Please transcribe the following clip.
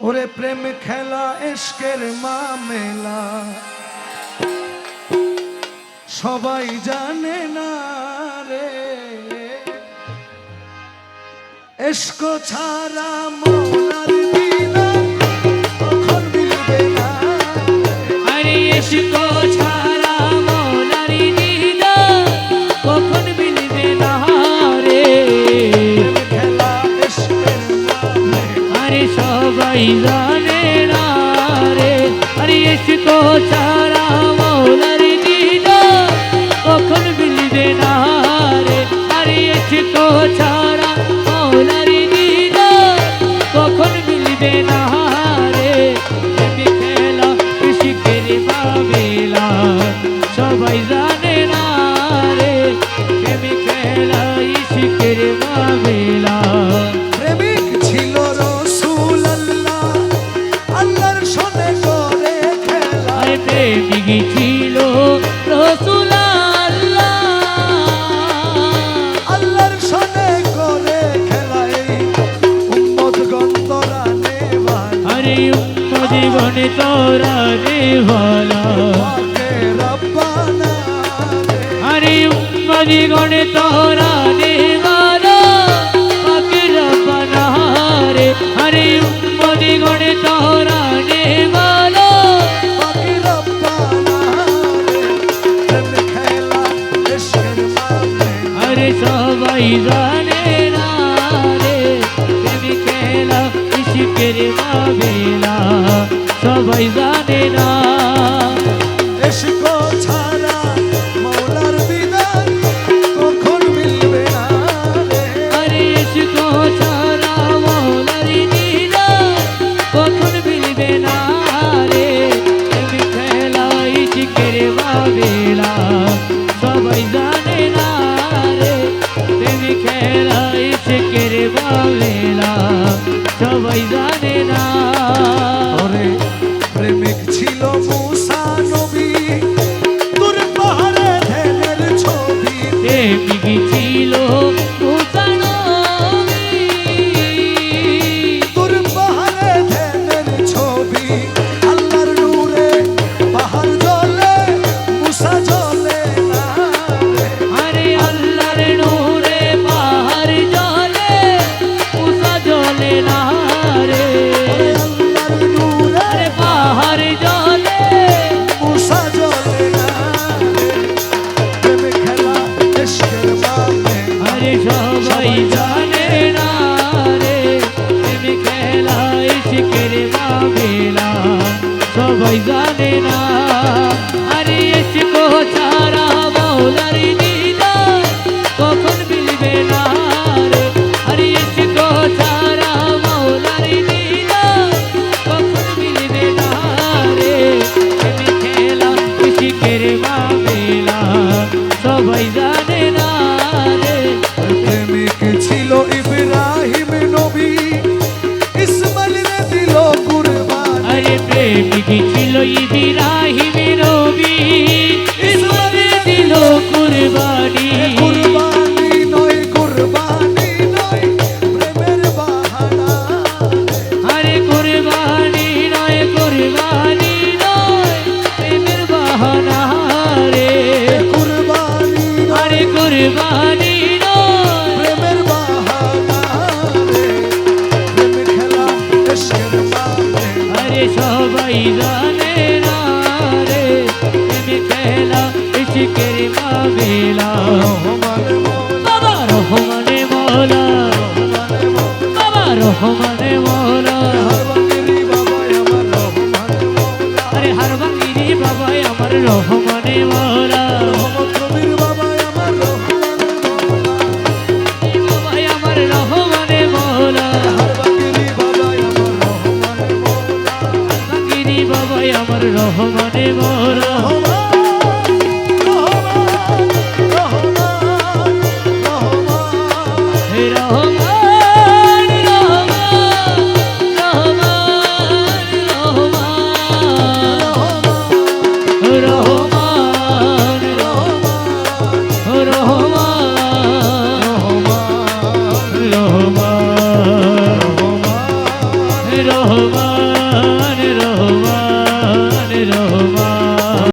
ওরে প্রেম খেলা ইশকের মামেলা সবাই জানে না রে, ইশক ছাড়া মৌলার দিদার কখন মিলবে না। আরে ইশক ছাড়া মৌলার দিদার কখন মিলবে না রে। প্রেম খেলা ইশকের মামেলা আরে সবাই জানে না রে, আরে ইশক ছাড়া মৌলার দিদার কখন মিলবে না রে। আরে ইশক ছাড়া মৌলার দিদার কখন মিলবে না রে। প্রেম খেলা ইশকের মামেলা সবাই জানে না রে, প্রেম খেলা ইশকের মামেলা। প্রেমিক ছিল রসুল আল্লাহ, আল্লাহর সনে করে খেলা। আর প্রেমিক ছিল রসুল আল্লাহ, আল্লাহর সনে করে খেলা। এই উম্মতগণ তোরা নেওয়ালা, আরে জীবনে তোরা রে ভালা। পাকে রব্বানা রে। আরে জীবনে তোরা রে ভালা, পাকে রব্বানা রে। আরে জীবনে তোরা রে ভালা, পাকে রব্বানা রে। প্রেম খেলা ইশকের মামেলা আরে সবাই জানে না রে, প্রেম খেলা ইশকের মামেলা সবাই জানে না। ইশক ছাড়া মৌলার দিদার কখন মিলবে না রে। আরে ইশক ছাড়া মৌলার দিদার কখন মিলবে না রে। প্রেম খেলা ইশকের মামেলা সবাই জানে না রে, প্রেম খেলা ইশকের মামেলা সবাই জানে না। ওরে প্রেমিক ছিল মুসা নবী, তোর পাহাড়ে ধ্যানের ছবি। প্রেমিক ছিল মুসা নবী, তোর পাহাড়ে ধ্যানের ছবি। আল্লাহর নূরে পাহাড় জ্বলে, মুসা জ্বলে না রে। আরে আল্লাহর নূরে পাহাড় জ্বলে, মুসা জ্বলে না রে। ওরে আল্লাহর নূরে আরে পাহাড় জ্বলে, মুসা জ্বলে না রে। প্রেম খেলা ইশকের মামেলা আরে সবাই জানে না রে, প্রেম খেলা ইশকের মামেলা সবাই জানে না। আরে ইশক ছাড়া মৌলার দিদার কখন মিলবে না রে। আরে ইশক ছাড়া মৌলার দিদার কখন মিলবে না রে। প্রেম খেলা ইশকের মামেলা সবাই জানে না রে। প্রেমিক ছিল ইব্রাহিম নবী, ইসমাইল দিল কুরবান। আরে প্রেমিক ছিল ইব্রাহিম নবী, ইসমাইল দিল কুরবানি। কুরবানি নয়, কুরবানি নয়, প্রেমের বাহানা রে। আরে কুরবানি নয়, কুরবানি নয়, প্রেমের বাহানা রে। কুরবানি নয়, আরে কুরবানি নয়, প্রেমের বাহানা রে। প্রেম খেলা ইশকের মামেলা আরে সবাই জানে না রে, প্রেম খেলা ইশকের মামেলা। রহমান মৌলা, বাবা রহমানে মৌলা, রহমান মৌলা। বাবা রহমানে মৌলা। হারবাঙ্গিরি বাবাই আমার রহমান মৌলা, আরে হারবাঙ্গিরি বাবাই আমার রহমানে মৌলা। রহমত নবীর বাবাই আমার রহমান মৌলা। এই বাবাই আমার রহমানে মৌলা। হারবাঙ্গিরি বাবাই আমার রহমান মৌলা। হারবাঙ্গিরি বাবাই আমার রহমানে মৌলা। হে রহমান রহমান রহমান রহমান রহমান রহমান রহমান রহমান রহমান রহমান রহমান